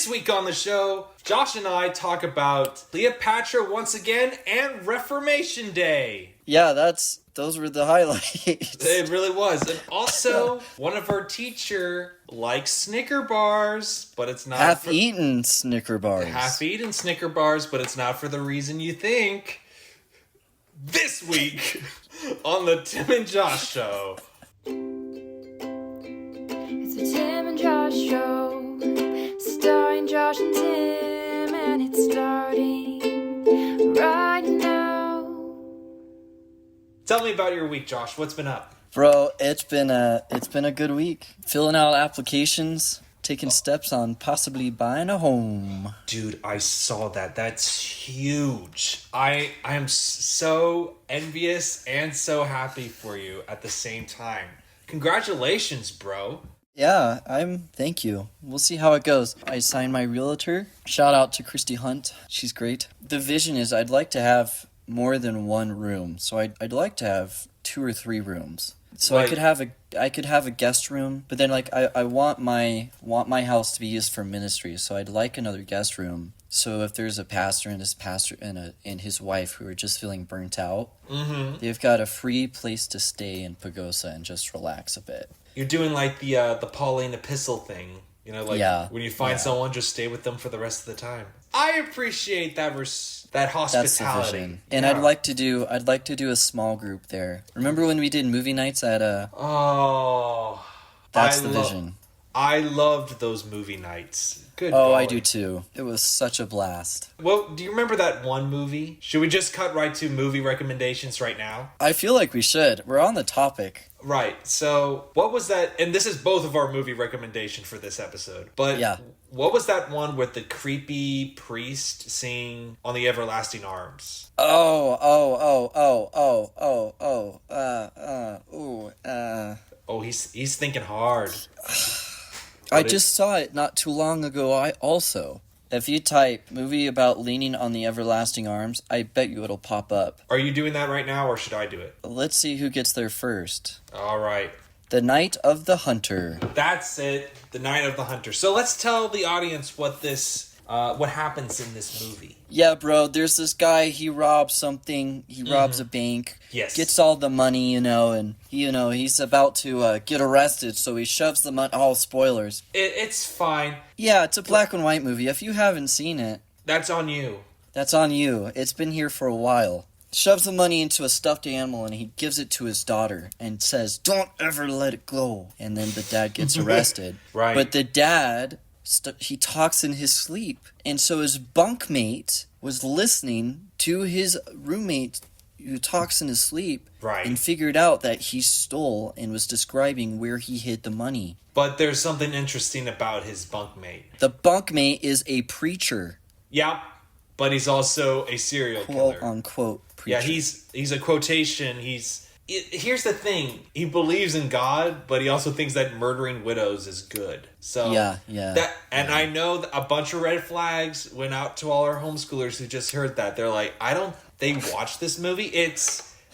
This week on the show, Josh and I talk about Cleopatra once again and Reformation Day. Yeah, those were the highlights. It really was. And also, one of our teacher likes Snicker bars, but it's not half-eaten Snicker bars. Half-eaten Snicker bars, but it's not for the reason you think. This week on the Tim and Josh Show. It's the Tim and Josh Show, starring Josh and Tim, and it's starting right now. Tell me about your week, Josh. What's been up? Bro, it's been a good week. Filling out applications, taking steps on possibly buying a home. Dude, I saw that. That's huge. I am so envious and so happy for you at the same time. Congratulations, bro. Yeah, thank you. We'll see how it goes. I signed my realtor. Shout out to Christy Hunt. She's great. The vision is I'd like to have more than one room. So I'd like to have 2 or 3 rooms. So I could have a guest room, but then I want my house to be used for ministry. So I'd like another guest room. So if there's a pastor and his wife who are just feeling burnt out, they've got a free place to stay in Pagosa and just relax a bit. You're doing like the Pauline epistle thing, you know, like when you find someone, just stay with them for the rest of the time. I appreciate that hospitality. That's the vision. And I'd like to do a small group there. Remember when we did movie nights at That's the vision. I loved those movie nights. Good. Oh, golly. I do too. It was such a blast. Well, do you remember that one movie? Should we just cut right to movie recommendations right now? I feel like we should. We're on the topic. Right. So, what was that? And this is both of our movie recommendation for this episode. But yeah. What was that one with the creepy priest singing On the Everlasting Arms? Oh, he's thinking hard. I just saw it not too long ago. If you type movie about leaning on the everlasting arms, I bet you it'll pop up. Are you doing that right now, or should I do it? Let's see who gets there first. All right. The Night of the Hunter. That's it. The Night of the Hunter. So let's tell the audience what happens in this movie. Yeah, bro, there's this guy, he robs something, he robs a bank, gets all the money, and, he's about to get arrested, so he shoves the money, all spoilers. It's fine. Yeah, it's a black and white movie. If you haven't seen it... That's on you. That's on you. It's been here for a while. Shoves the money into a stuffed animal, and he gives it to his daughter, and says, "Don't ever let it go." And then the dad gets arrested. Right. But the dad... he talks in his sleep, and so his bunkmate was listening to his roommate who talks in his sleep, and figured out that he stole and was describing where he hid the money. But there's something interesting about his bunkmate. The bunkmate is a preacher. Yeah, but he's also a serial killer. Quote unquote preacher. Yeah, he's a quotation. Here's the thing. He believes in God, but he also thinks that murdering widows is good. So I know that a bunch of red flags went out to all our homeschoolers who just heard that. They're like, they watched this movie.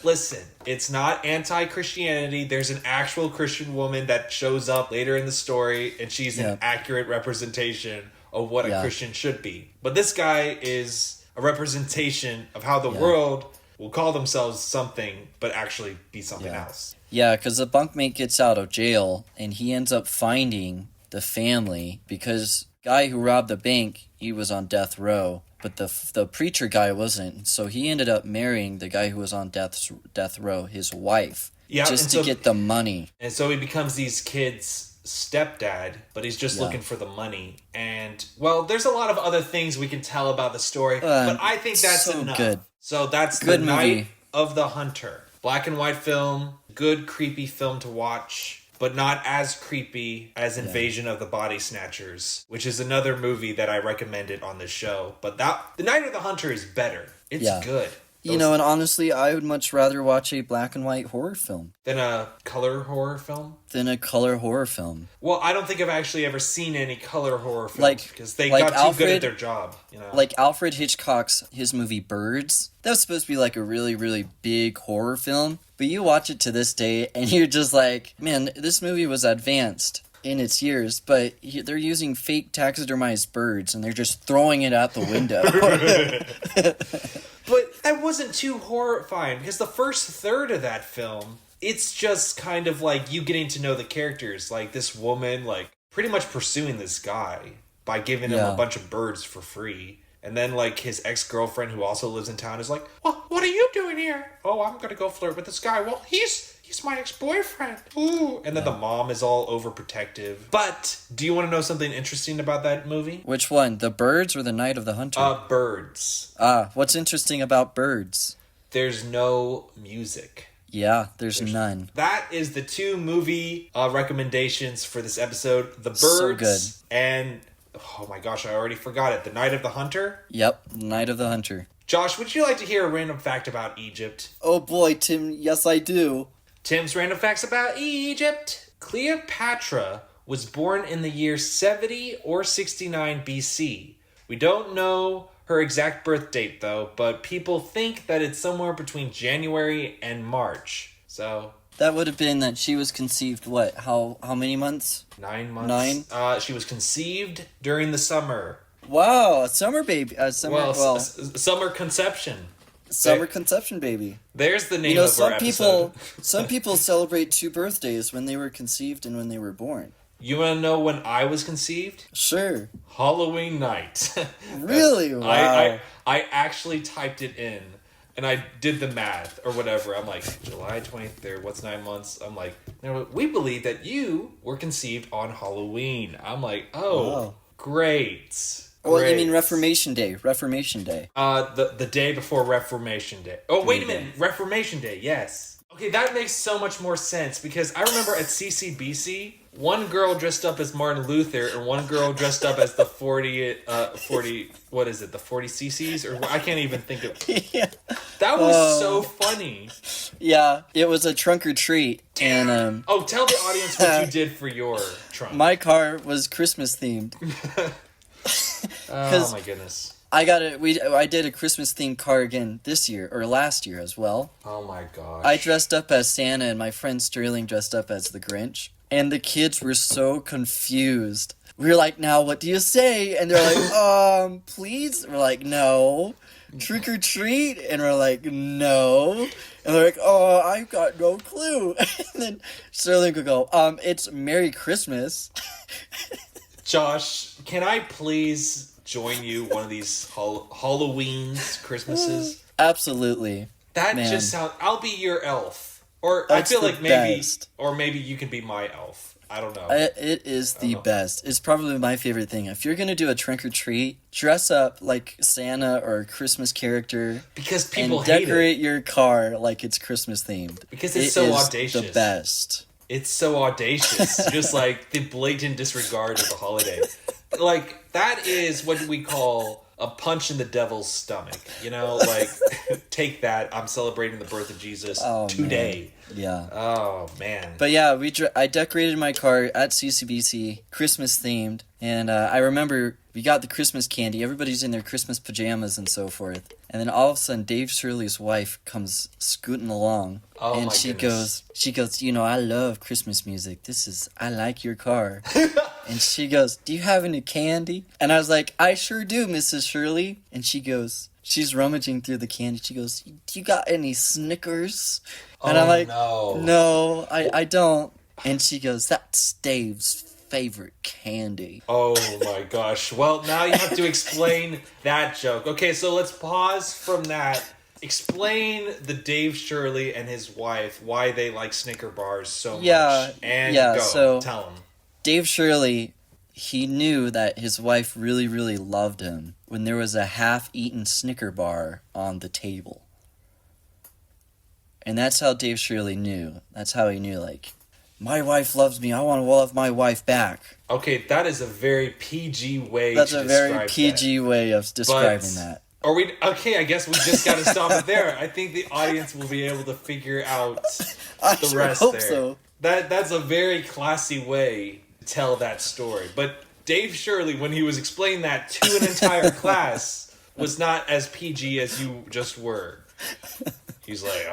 Listen, it's not anti-Christianity. There's an actual Christian woman that shows up later in the story, and she's an accurate representation of what a Christian should be. But this guy is a representation of how the world will call themselves something, but actually be something else. Yeah, because the bunkmate gets out of jail, and he ends up finding the family, because the guy who robbed the bank, he was on death row, but the preacher guy wasn't. So he ended up marrying the guy who was on death row, his wife, just to get the money. And so he becomes these kids' stepdad, but he's just looking for the money. And, well, there's a lot of other things we can tell about the story, but I think that's enough. Good. So that's The Night of the Hunter. Black and white film, good creepy film to watch, but not as creepy as Invasion of the Body Snatchers, which is another movie that I recommended on this show. But The Night of the Hunter is better. It's good. And honestly, I would much rather watch a black and white horror film. Than a color horror film? Well, I don't think I've actually ever seen any color horror films, because they got too good at their job. Like Alfred Hitchcock's, his movie Birds. That was supposed to be like a really, really big horror film. But you watch it to this day, and you're just like, man, this movie was advanced. in its years, but they're using fake taxidermized birds, and they're just throwing it out the window. But that wasn't too horrifying, because the first third of that film, it's just kind of like you getting to know the characters. Like this woman, like pretty much pursuing this guy by giving him a bunch of birds for free. And then, like, his ex-girlfriend, who also lives in town, is like, well, what are you doing here? Oh, I'm gonna go flirt with this guy. Well, he's my ex-boyfriend. Ooh. And then the mom is all overprotective. But, do you want to know something interesting about that movie? Which one? The Birds or The Night of the Hunter? Birds. What's interesting about Birds? There's no music. Yeah, there's none. That is the 2 movie recommendations for this episode. The Birds so good. And... oh my gosh, I already forgot it. The Night of the Hunter? Yep, Night of the Hunter. Josh, would you like to hear a random fact about Egypt? Oh boy, Tim, yes I do. Tim's random facts about Egypt. Cleopatra was born in the year 70 or 69 BC. We don't know her exact birth date though, but people think that it's somewhere between January and March. So... that would have been that she was conceived, what, how many months? 9 months. 9? She was conceived during the summer. Wow, a summer baby. Summer conception. Summer conception baby. There's the name of our episode. Some people celebrate 2 birthdays, when they were conceived and when they were born. You want to know when I was conceived? Sure. Halloween night. Really? Wow. I actually typed it in. And I did the math or whatever. I'm like, July 23rd, what's 9 months? I'm like, we believe that you were conceived on Halloween. I'm like, oh, great. Well, you mean Reformation Day. Reformation Day. The day before Reformation Day. Oh, wait a minute. Reformation Day, yes. Okay, that makes so much more sense because I remember at CCBC, one girl dressed up as Martin Luther and one girl dressed up as the 40, what is it, the 40 CCs? Or I can't even think of it. Yeah. That was so funny. Yeah, it was a trunk or treat. And tell the audience what you did for your trunk. My car was Christmas themed. Oh my goodness. I did a Christmas themed car again this year, or last year as well. Oh my gosh. I dressed up as Santa and my friend Sterling dressed up as the Grinch. And the kids were so confused. We were like, now what do you say? And they're like, please? And we're like, no. Trick or treat? And we're like, no. And they're like, oh, I've got no clue. And then Sterling would go, it's Merry Christmas. Josh, can I please join you one of these Halloweens, Christmases? Absolutely. That just sounds... I'll be your elf. Or I feel like maybe you can be my elf. I don't know. It is the best. It's probably my favorite thing. If you're going to do a trunk or treat, dress up like Santa or a Christmas character. Because people and hate decorate your car like it's Christmas themed. Because it's so audacious. The best. It's so audacious. Just like the blatant disregard of the holiday. Like, that is what we call a punch in the devil's stomach. You know, like, take that. I'm celebrating the birth of Jesus today. Man. Yeah. Oh, man. But yeah, I decorated my car at CCBC, Christmas themed. And I remember we got the Christmas candy. Everybody's in their Christmas pajamas and so forth. And then all of a sudden, Dave Shirley's wife comes scooting along. Oh, and my she goodness. goes, I love Christmas music. I like your car. And she goes, do you have any candy? And I was like, I sure do, Mrs. Shirley. And she goes, she's rummaging through the candy. She goes, do you got any Snickers? And I'm like, no, I don't. And she goes, that's Dave's favorite candy. Oh my gosh. Well, now you have to explain that joke. Okay, so let's pause from that. Explain the Dave Shirley and his wife, why they like Snicker bars so much. And go. Tell them. Dave Shirley, he knew that his wife really, really loved him when there was a half-eaten Snicker bar on the table. And that's how Dave Shirley knew. That's how he knew, like, my wife loves me. I want to love my wife back. Okay, that is a very PG way to describe that. That's a very PG way of describing that. Okay, I guess we just got to stop it there. I think the audience will be able to figure out the rest there. So. That's a very classy way to tell that story. But Dave Shirley, when he was explaining that to an entire class, was not as PG as you just were. He's like,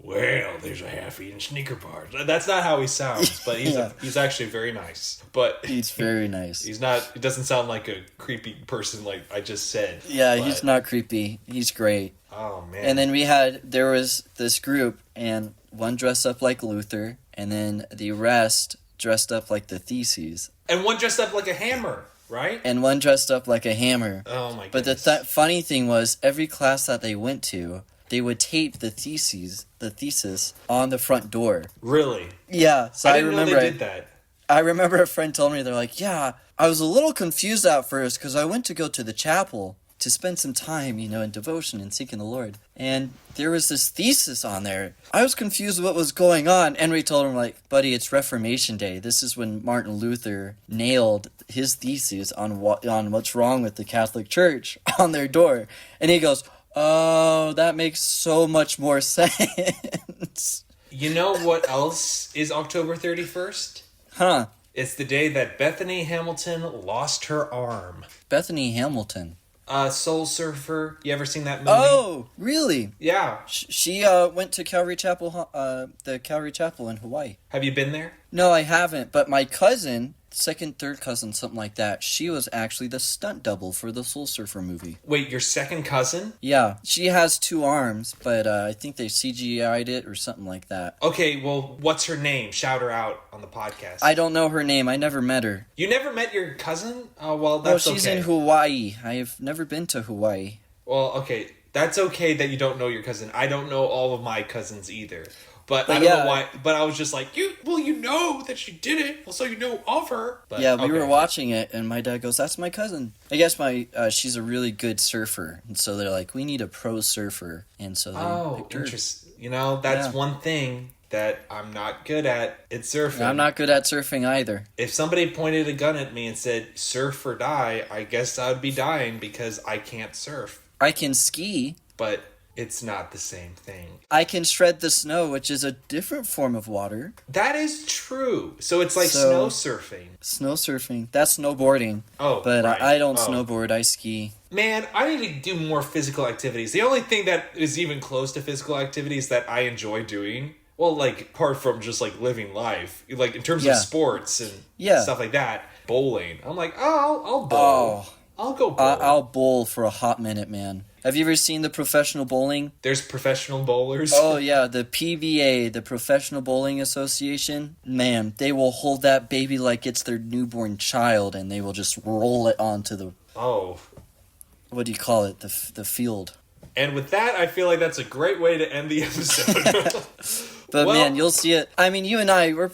well, there's a half-eaten Snicker bar. That's not how he sounds, but he's actually very nice. But he's very nice. He doesn't sound like a creepy person like I just said. Yeah, he's not creepy. He's great. Oh, man. And then there was this group, and one dressed up like Luther, and then the rest dressed up like the Theses. And one dressed up like a hammer, right? And one dressed up like a hammer. Oh, my goodness. But the funny thing was, every class that they went to, they would tape the thesis on the front door. Really? Yeah. So I didn't know they did that. I remember a friend told me, they're like, yeah, I was a little confused at first because I went to go to the chapel to spend some time, in devotion and seeking the Lord. And there was this thesis on there. I was confused what was going on. And we told him, like, buddy, it's Reformation Day. This is when Martin Luther nailed his thesis on what's wrong with the Catholic Church on their door. And he goes, oh, that makes so much more sense. You know what else is October 31st? Huh. It's the day that Bethany Hamilton lost her arm. Bethany Hamilton. Soul Surfer. You ever seen that movie? Oh, really? Yeah. She went to Calvary Chapel, the Calvary Chapel in Hawaii. Have you been there? No, I haven't. But my cousin, second, third cousin, something like that, she was actually the stunt double for the Soul Surfer movie. Wait, your second cousin? Yeah. She has 2 arms, but I think they CGI'd it or something like that. Okay, well, what's her name? Shout her out on the podcast. I don't know her name. I never met her. You never met your cousin? Oh, well, that's okay. No, she's in Hawaii. I have never been to Hawaii. Well, okay. That's okay that you don't know your cousin. I don't know all of my cousins either. But I don't know why. But I was just like, you know that she did it. Well, so you know of her. But, yeah, we were watching it, and my dad goes, that's my cousin. I guess she's a really good surfer. And so they're like, we need a pro surfer. And so they picked her. Interesting. That's one thing that I'm not good at. It's surfing. I'm not good at surfing either. If somebody pointed a gun at me and said, surf or die, I guess I would be dying because I can't surf. I can ski. But it's not the same thing. I can shred the snow, which is a different form of water. That is true. So it's like snow surfing. Snow surfing. That's snowboarding. Oh, but right. I don't snowboard. I ski. Man, I need to do more physical activities. The only thing that is even close to physical activities that I enjoy doing, well, like, apart from just, like, living life, like, in terms of sports and stuff like that, bowling. I'm like, I'll bowl. I'll go bowl. I'll bowl for a hot minute, man. Have you ever seen the professional bowling? There's professional bowlers? Oh, yeah. The PBA, the Professional Bowling Association. Man, they will hold that baby like it's their newborn child, and they will just roll it onto the... Oh. What do you call it? The field. And with that, I feel like that's a great way to end the episode. But man, you'll see it. I mean, you and I, we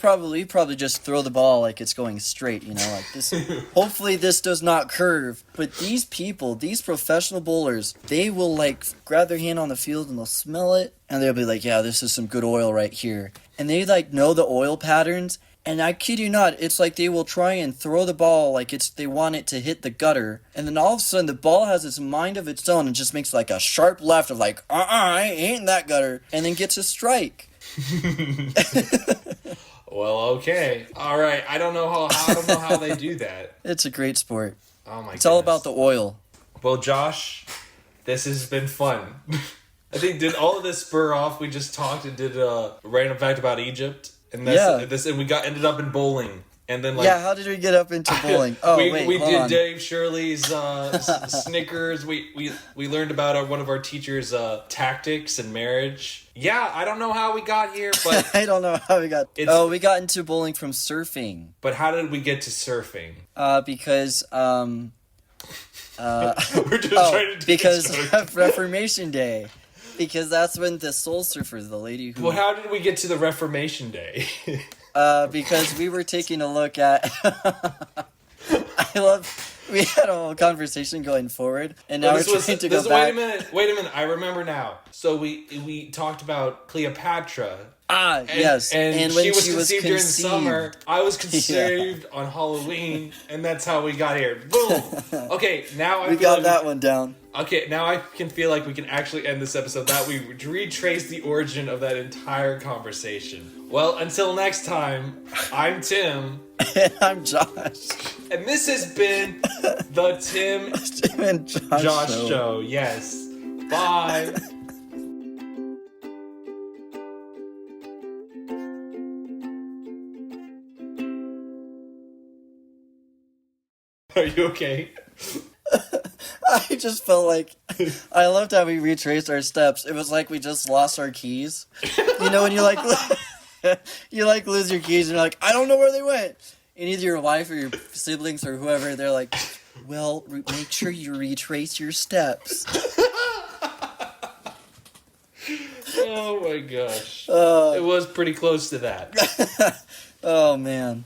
probably just throw the ball like it's going straight, like this. Hopefully this does not curve. But these people, these professional bowlers, they will like grab their hand on the field and they'll smell it. And they'll be like, yeah, this is some good oil right here. And they like know the oil patterns. And I kid you not, it's like they will try and throw the ball like they want it to hit the gutter. And then all of a sudden the ball has its mind of its own and just makes like a sharp left of like, I ain't hitting that gutter. And then gets a strike. Well, okay. All right. I don't know how they do that. It's a great sport. Oh my goodness. It's all about the oil. Well, Josh, this has been fun. I think did all of this spur off? We just talked and did a random fact about Egypt. And and we ended up in bowling. And then how did we get up into bowling? We did Dave Shirley's Snickers. We learned about one of our teachers' tactics and marriage. Yeah, I don't know how we got here, but I don't know how we got. We got into bowling from surfing. But how did we get to surfing? Because we're just trying to because of Reformation Day. Because that's when the Soul Surfer, the lady who... Well, how did we get to the Reformation Day? Because we were taking a look at... We had a whole conversation going forward, and now we're trying to go back. Wait a minute. I remember now. So we talked about Cleopatra. Yes. And when she was conceived during the summer. I was conceived on Halloween, and that's how we got here. Boom. Okay, now we got that one down. Okay, now I can feel like we can actually end this episode. That we retrace the origin of that entire conversation. Well, until next time, I'm Tim. And I'm Josh. And this has been the Tim and Josh Show. Yes. Bye. Are you okay? I just felt like I loved how we retraced our steps. It was like we just lost our keys. You know when you like you like lose your keys and you're like, I don't know where they went. And either your wife or your siblings or whoever, they're like, well, make sure you retrace your steps. Oh my gosh. It was pretty close to that. Oh man.